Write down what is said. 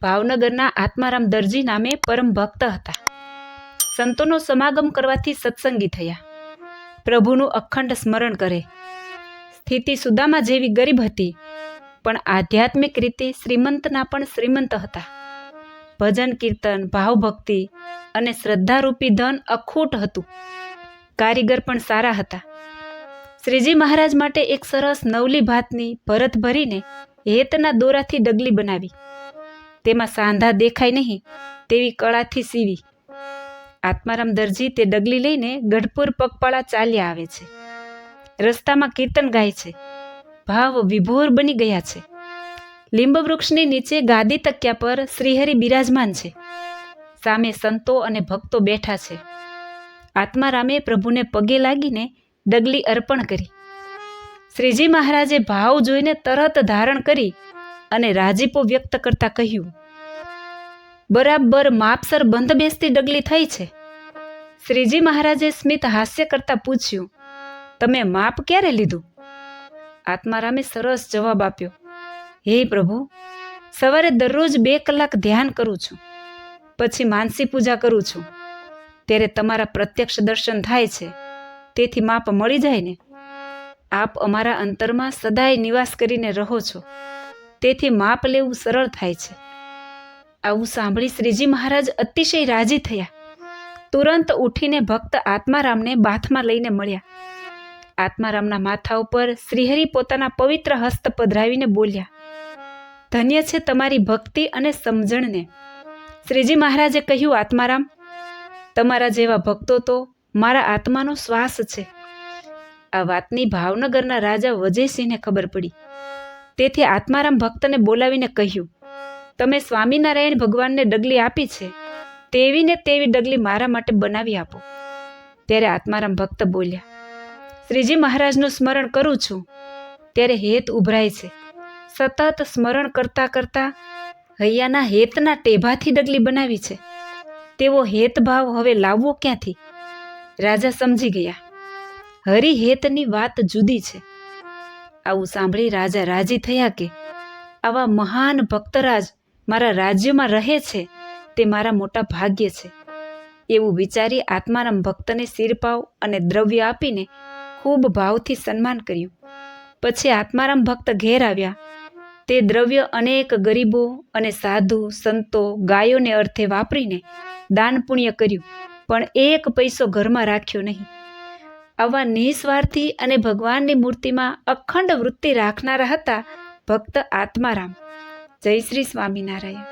ભાવનગરના આત્મારામ દરજી નામે પરમ ભક્ત હતા. સંતોનો સમાગમ કરવાથી સત્સંગી થયા. પ્રભુનું અખંડ સ્મરણ કરે. સ્થિતિ સુદામા જેવી ગરીબ હતી, પણ આધ્યાત્મિક રીતે શ્રીમંતના પણ શ્રીમંત હતા. ભજન કીર્તન, ભાવભક્તિ અને શ્રદ્ધારૂપી ધન અખૂટ હતું. કારીગર પણ સારા હતા. શ્રીજી મહારાજ માટે એક સરસ નવલી ભાતની ભરત ભરીને હેતના દોરાથી ડગલી બનાવી. તેમાં સાંધા દેખાય નહીં તેવી કળાથી સીવી. આત્મારામ દરજી તે ડગલી લઈને ગઢપુર પગપાળા ચાલ્યા આવે છે. રસ્તામાં કીર્તન ગાય છે. ભાવ વિભોર બની ગયા છે. લીંબ વૃક્ષની નીચે ગાદી તક્યા પર શ્રીહરિ બિરાજમાન છે. સામે સંતો અને ભક્તો બેઠા છે. આત્મારામે પ્રભુને પગે લાગીને ડગલી અર્પણ કરી. શ્રીજી મહારાજે ભાવ જોઈને તરત ધારણ કરી અને રાજીપો વ્યક્ત કરતા કહ્યું, બરાબર માપસર બંધ બેસતી ડગલી થઈ છે. શ્રીજી મહારાજે સ્મિત હાસ્ય કરતા પૂછ્યું, તમે માપ ક્યારે લીધું? આત્મારામે સરસ જવાબ આપ્યો, હે પ્રભુ, સવારે દરરોજ 2 કલાક ધ્યાન કરું છું, પછી માનસી પૂજા કરું છું. ત્યારે તમારા પ્રત્યક્ષ દર્શન થાય છે, તેથી માપ મળી જાય ને. આપ અમારા અંતરમાં સદાય નિવાસ કરીને રહો છો, તેથી માપ લેવું સરળ થાય છે. આવું સાંભળી શ્રીજી મહારાજ અતિશય રાજી થયા. તુરંત ઉઠીને ભક્ત આત્મારામને બાથમાં લઈને મળ્યા. આત્મારામના માથા ઉપર શ્રીહરિ પોતાના પવિત્ર હસ્ત પધરાવીને બોલ્યા, ધન્ય છે તમારી ભક્તિ અને સમજણને. શ્રીજી મહારાજે કહ્યું, આત્મારામ, તમારા જેવા ભક્તો તો મારા આત્માનો શ્વાસ છે. આ વાતની ભાવનગરના રાજા વજયસિંહને ખબર પડી. તેથી આત્મારામ ભક્તને બોલાવીને કહ્યું, તમે સ્વામિનારાયણ ભગવાનને ડગલી આપી છે, તેવી ને તેવી ડગલી મારા માટે બનાવી આપો. ત્યારે આત્મારામ ભક્ત બોલ્યા, શ્રીજી મહારાજનું સ્મરણ કરું છું ત્યારે હેત ઉભરાય છે. સતત સ્મરણ કરતા કરતા હૈયાના હેતના ટેભાથી ડગલી બનાવી છે. તેવો હેતભાવ હવે લાવવો ક્યાંથી? રાજા સમજી ગયા, હરિહેતની વાત જુદી છે. આવું સાંભળી રાજા રાજી થયા કે આવા મહાન ભક્તરાજ મારા રાજ્યમાં રહે છે તે મારા મોટા ભાગ્ય છે. એવું વિચારી આત્મારામ ભક્તને શિરપાવ અને દ્રવ્ય આપીને ખૂબ ભાવથી સન્માન કર્યું. પછી આત્મારામ ભક્ત ઘેર આવ્યા. તે દ્રવ્ય અનેક ગરીબો અને સાધુ સંતો ગાયોને અર્થે વાપરીને દાન પુણ્ય કર્યું, પણ 1 પૈસો ઘરમાં રાખ્યો નહીં. આવા નિસ્વાર્થી અને ભગવાનની મૂર્તિમાં અખંડ વૃત્તિ રાખનારા હતા ભક્ત આત્મારામ. જય શ્રી સ્વામિનારાયણ.